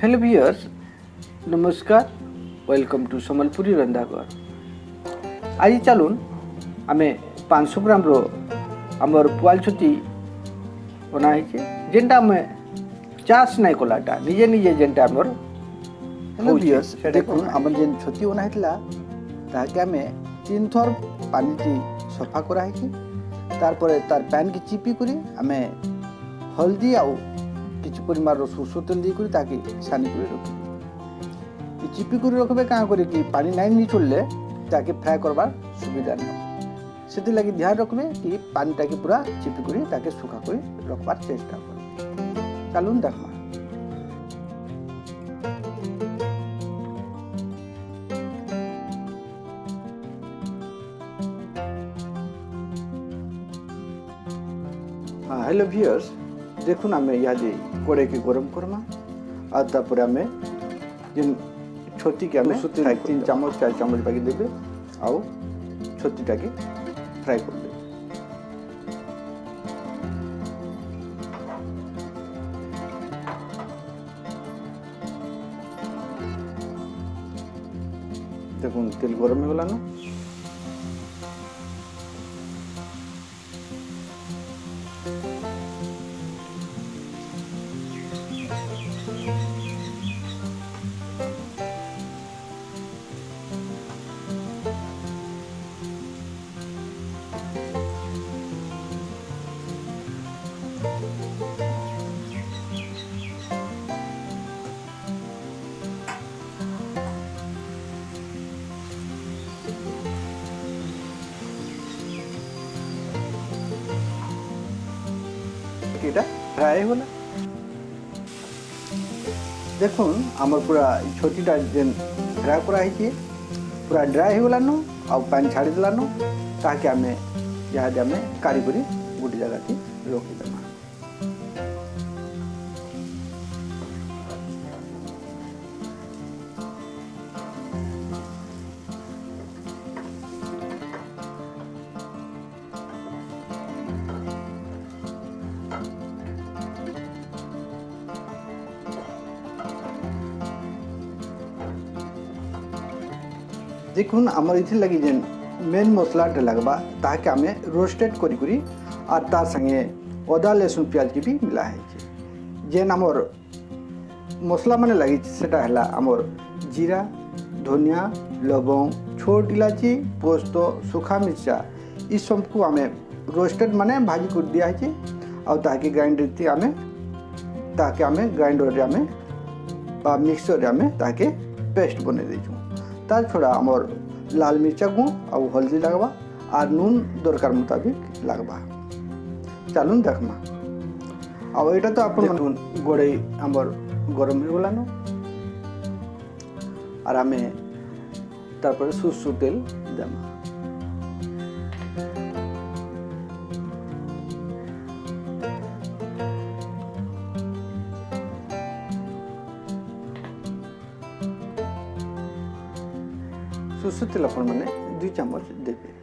Hello viewers, नमस्कार। Welcome to Sambalpuri Randhaghar. आज चलून आम 500 ग्राम रो आमर पुआल छुटी बनाई जेनटा आम चाष नहीं कलाटा निजे निजे जेनटा आमर। हेलो व्यूअर्स, देखुन आमर जेन छुटी बनाइतला ताके आमे 3 थर पानी टी सफा करा है तार परे तार पैन की चिपी करी आमे हल्दी आउ किछु परिमाण सरसों तेल दी करी ताकि सानी करी रखी चिपी करी रखबे का करी कि पानी नाइ निचोड़ले ताकि फ्राई करबार सुविधा न सेति लगी ध्यान रखबे कि पानी टाके पूरा चिपी करी ताकि सुखा करी रखबार चेष्टा कर। चलून देखमा। हाँ, हेलो व्यूअर्स, देखुन आम इहादे कड़े के गरम करमा और तापर आम जेन छती के आम 3 चामच 4 चामच बाकी देबे आउ छतीटा के फ्राई कर दे। देखुन तेल गरम हो गला न। फ्राई होला। देखुन आमर पूरा छोटीटा जेन फ्राई करा है पूरा ड्राई हो गला न आ पानी छाड़ी देला न ताकि आमे इहादे आमे काढ़ी करी गोटे जगह ती रखी देमा। देखुन आमर इथि लगी जेन मेन मसलाटा लगबा ताकि आमे रोस्टेड करी करी और तार संगे अदा लहसुन प्याज के भी मिला है। जेन आमर मसला माने लगी सेटा हला आमर जीरा, धनिया, लवंग, छोट इलायची, पोस्त, सूखा मिर्चा ई सबको आमे रोस्टेड माने भाजी कर दिया है और ताकि ग्राइंडर थी आमे ताकि आमे ग्राइंडर रे आमे बा मिक्सर रे आमे ताकि पेस्ट बने देजु। तार छोड़ा आमर लाल मिर्चा गुण और हल्दी लगवा और नून दरकार मुताबिक लगवा। चलून देखमा। और एटा तो अपन गोड़े आमर गरम हो गला न और आमे तारपर सरसों तेल देमा। सरसों तेल अपन मैंने 2 चामच देवे।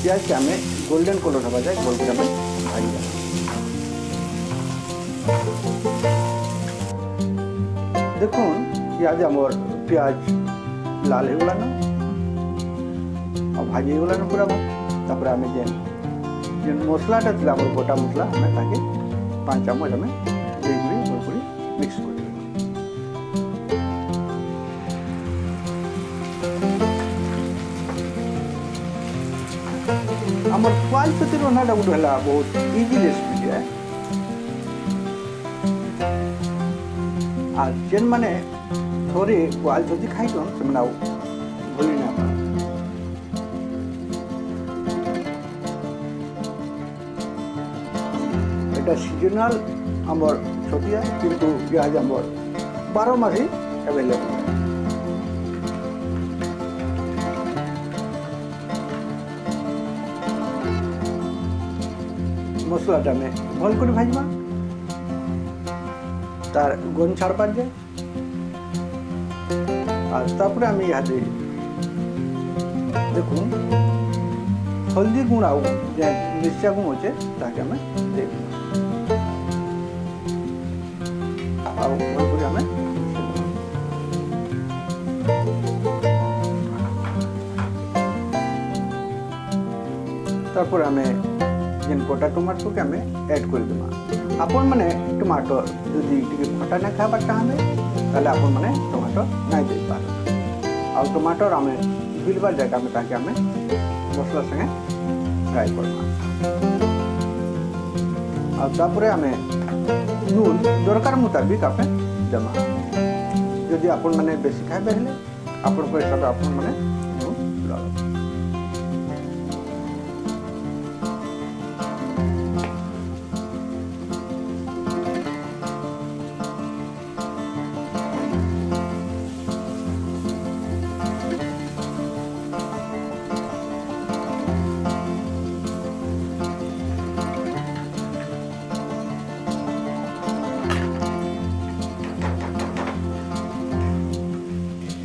प्याज के हमें गोल्डन कलर हवा जाए गोल कर भाई जाए। देखुन इहादे आमर प्याज लाल हो गला न और भाजी हो गला न पूरा तापर आमे जेन मसलाटा थिला आमर गोटा मसला हमें ताके 5 चामच हमें दे गुड़ी मिक्स कर देबा। आमर पुआल छुटी रंधाटा गोटे हला बहुत इजी रेसिपी है। और जेन माने थोड़े पुआल छुटी खाई से मैंने भूली ना पा। এটা सीजनल आमर छुटी है किंतु इहादे आमर 12 मास ही अवेलेबल है। मसलाटा में भल कर भाजमा तार गन छाड़ पार जाए और तापर आम यहाँ देखू हल्दी गुण आउ मिर्चा गुण अच्छे ताकि आम तापर आम जेन कटा टमाटो के आम ऐड कर देमा आपण मैंने टमाटो यदि खटा ना खावा चाहे ताले आपण मैंने टमाटो नहीं दे पार आ टमाटर आम बिलबार जगह में ताकि आम मसला संगे फ्राई करना तापर आम नून दरकार मुताबिक आप देमा जदि आपण मैंने बेसी खाइबे हेले आपण को हिसाब आपण मैंने नून लगा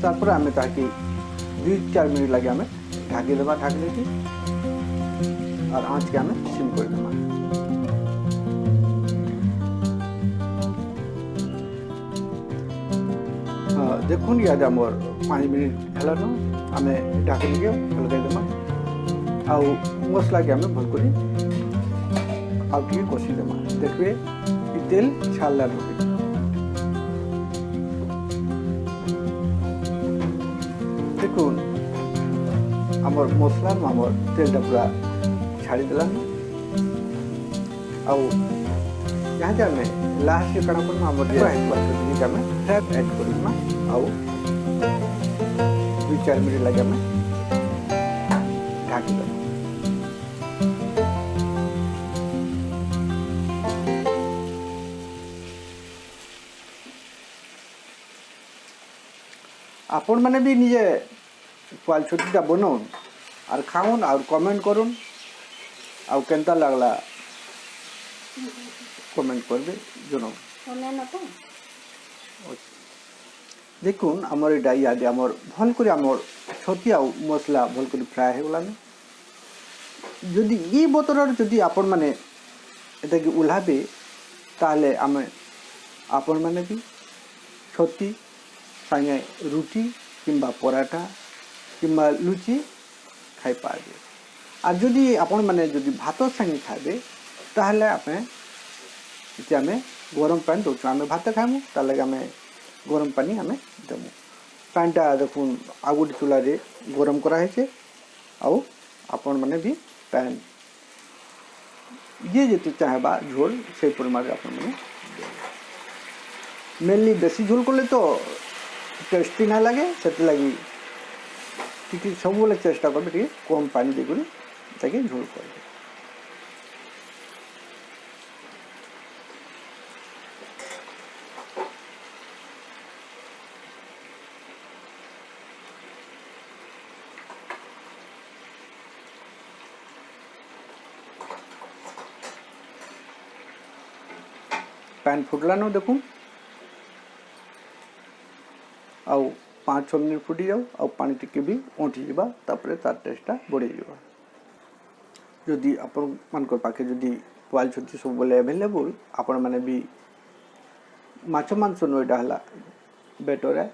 तापर आम ताकि 2-4 मिनट लगे आम ढाकी देवा ढाकले की और आँच के आम सिम कर देमा देखुन याद आमर 5 मिनट है आम ढाकी के लगे देमा आउ मसला के आम भल कर कषि देमा देखिए तेल छाड़ला रही देखुन आमर मसला आमर तेलटा पूरा छाड़ीदेला आउ यहाँ आम लास्ट कण कर आम फ्राई ऐड करमा आउ 2-4 मिनट लगे आम ढाकी देमा आपण मैंने भी निजे पुआल छुट्टीटा बनाउन और खाउन और कमेंट करुन आउ केनता लागला कमेंट करबे जनाओ देखुन आमर एटा याद आमर भल कर आमर छती आउ मसला भल कर फ्राए हो गलाने जदि ये बतरर जदि आपण माने एटा कि उल्हाबे ताले आमे आपण माने भी छती संगे रुटी किंबा पराठा किंबा लुची खाई पारे और जदि आपण माने जदि भात संगे खाबे ताहले आमे इति आमे गरम पानी दो आमे भात खाइमु ताले आमे गरम पानी आमे देमु पानीटा देखुन आगुडी चूल्हा रे गरम करा है आउ आपण माने भी पैन ये जति चाहेबा झोल से परिमाण आपण माने मेनली बेसी झोल करले तो टेस्टी ना लगे से लगी टी सब चेष्टा कर कम पानी देकर ताकि झोल कर पैन फुटला न देखूँ आउ 5-6 मिनट फुटी जाऊ आउ पानी टिके भी उठी जावा तापर तार टेस्टा बढ़ी जावा जदि आपण मानकर पाखे जदि पुआल छुट्टी सब बोले अवेलेबल आपण माने भी माछ मांस नोटा हला बेटर है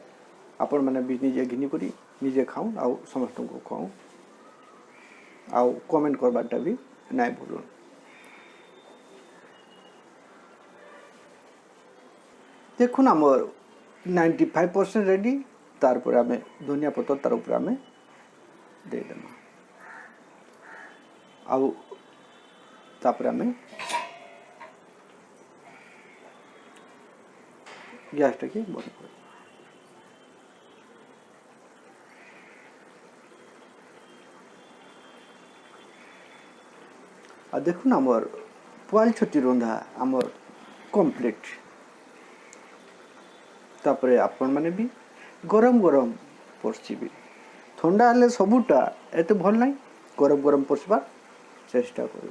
आपण माने भी निजे घिनी करी निजे खाऊ आउ समस्त को खाऊ आउ कमेंट करबाटा भी नाइ भूलुन देखुन आमर 95% रेडी तारपर आम धनिया पत्र तार ऊपर आम देदेमा आउ तापर आम गैसटा के बंद कर देखुन आमर पुआल छुट्टी रंधा आमर कंप्लीट तापरे आपण माने भी गरम गरम पड़सी ठंडा हेले सबूटा एत भल ना गरम गरम पड़सबार चेष्टा कर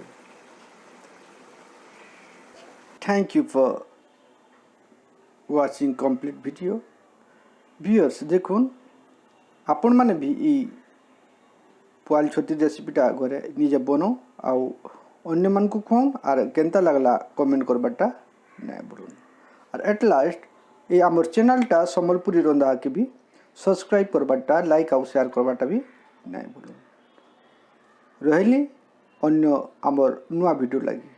thank you for watching complete video. Viewers देखुन आपण माने भी ई पुआल छोटी रेसिपीटा घरे निजे बनो आउ अन्य मन को खुआऊं आर केनता लगला कमेंट करबाटा नै भूलुन। और एट लास्ट ये आमर चैनलटा संबलपुरी रंधा के भी सब्सक्राइब करबाटा लाइक आउ शेयर करबाटा भी नै भूलुन। रहली अन्य आमर नुआ वीडियो लगी।